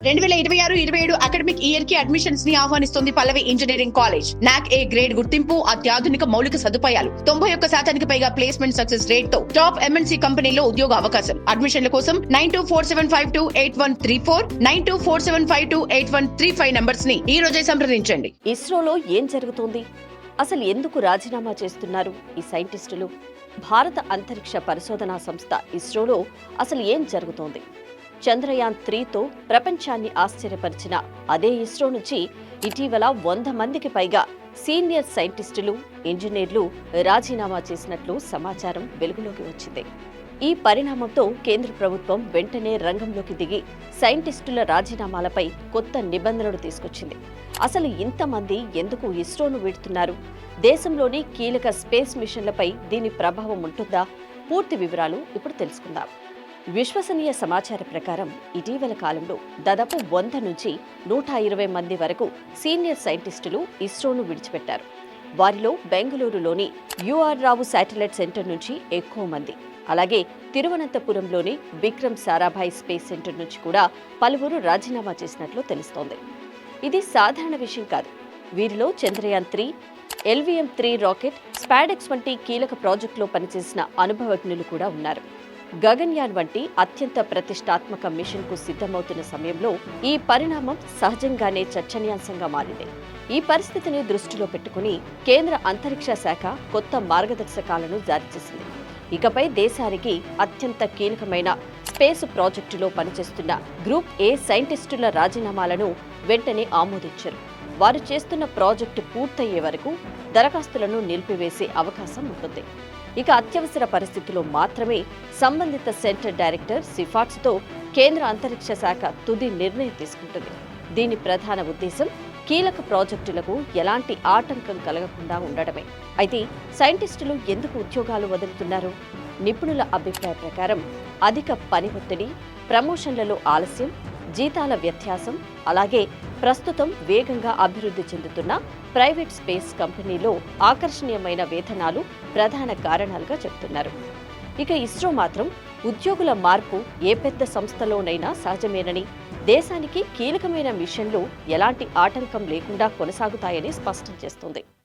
2026-27 academic year కి admissions ని ఆహ్వానిస్తుంది పల్లవి engineering college. నాక్ ఏ గ్రేడ్ గుర్తింపు, అత్యాధునిక మౌలిక సదుపాయాలు, 91% పైగా ప్లేస్మెంట్ సక్సెస్ రేట్ తో టాప్ ఎంఎన్సీ కంపెనీలో ఉద్యోగ అవకాశం. అడ్మిషన్ల కోసం 9247528134, 9247528135 నంబర్స్ ని ఈ రోజే సంప్రదించండి. ఇస్రోలో ఏం జరుగుతోంది? అసలు ఎందుకు రాజీనామా చేస్తున్నారు ఈ సైంటిస్టులు? భారత అంతరిక్ష పరిశోధనా సంస్థ ఇస్రోలో అసలు ఏం జరుగుతోంది? చంద్రయాన్ 3తో ప్రపంచాన్ని ఆశ్చర్యపరిచిన అదే ఇస్రో నుంచి ఇటీవల 100 మందికి పైగా సీనియర్ సైంటిస్టులు, ఇంజనీర్లు రాజీనామా చేసినట్లు సమాచారం వెలుగులోకి వచ్చింది. ఈ పరిణామంతో కేంద్ర ప్రభుత్వం వెంటనే రంగంలోకి దిగి సైంటిస్టుల రాజీనామాలపై కొత్త నిబంధనలు తీసుకొచ్చింది. అసలు ఇంతమంది ఎందుకు ఇస్రోను వీడుతున్నారు? దేశంలోని కీలక స్పేస్ మిషన్లపై దీని ప్రభావం ఉంటుందా? పూర్తి వివరాలు ఇప్పుడు తెలుసుకుందాం. విశ్వసనీయ సమాచార ప్రకారం ఇటీవల కాలంలో దాదాపు 100 నుంచి 120 మంది వరకు సీనియర్ సైంటిస్టులు ఇస్రోను విడిచిపెట్టారు. వారిలో బెంగళూరులోని యుఆర్ రావు శాటిలైట్ సెంటర్ నుంచి ఎక్కువ మంది, అలాగే తిరువనంతపురంలోని విక్రమ్ సారాభాయ్ స్పేస్ సెంటర్ నుంచి కూడా పలువురు రాజీనామా చేసినట్లు తెలుస్తోంది. ఇది సాధారణ విషయం కాదు. వీరిలో చంద్రయాన్ 3, LVM-3 రాకెట్, స్పాడెక్స్ వంటి కీలక ప్రాజెక్టులో పనిచేసిన అనుభవజ్ఞులు కూడా ఉన్నారు. గగన్యాన్ వంటి అత్యంత ప్రతిష్టాత్మక మిషన్కు సిద్ధమవుతున్న సమయంలో ఈ పరిణామం సహజంగానే చర్చనీయాంశంగా మారింది. ఈ పరిస్థితిని దృష్టిలో పెట్టుకుని కేంద్ర అంతరిక్ష శాఖ కొత్త మార్గదర్శకాలను జారీ చేసింది. ఇకపై దేశానికి అత్యంత కీలకమైన స్పేస్ ప్రాజెక్టులో పనిచేస్తున్న గ్రూప్ ఏ సైంటిస్టుల రాజీనామాలను వెంటనే ఆమోదించారు. వారు చేస్తున్న ప్రాజెక్టు పూర్తయ్యే వరకు దరఖాస్తులను నిలిపివేసే అవకాశం ఉంటుంది. ఇక అత్యవసర పరిస్థితుల్లో మాత్రమే సంబంధిత సెంటర్ డైరెక్టర్ సిఫార్సుతో కేంద్ర అంతరిక్ష శాఖ తుది నిర్ణయం తీసుకుంటుంది. దీని ప్రధాన ఉద్దేశం కీలక ప్రాజెక్టులకు ఎలాంటి ఆటంకం కలగకుండా ఉండడమే. అయితే సైంటిస్టులు ఎందుకు ఉద్యోగాలు వదులుతున్నారు? నిపుణుల అభిప్రాయ ప్రకారం అధిక పని ఒత్తిడి, ప్రమోషన్లలో ఆలస్యం, జీతాల వ్యత్యాసం, అలాగే ప్రస్తుతం వేగంగా అభివృద్ధి చెందుతున్న ప్రైవేట్ స్పేస్ కంపెనీలో ఆకర్షణీయమైన వేతనాలు ప్రధాన కారణాలుగా చెబుతున్నారు. ఇక ఇస్రో మాత్రం ఉద్యోగుల మార్పు ఏ పెద్ద సంస్థలోనైనా సహజమేనని, దేశానికి కీలకమైన మిషన్లు ఎలాంటి ఆటంకం లేకుండా కొనసాగుతాయని స్పష్టం చేస్తోంది.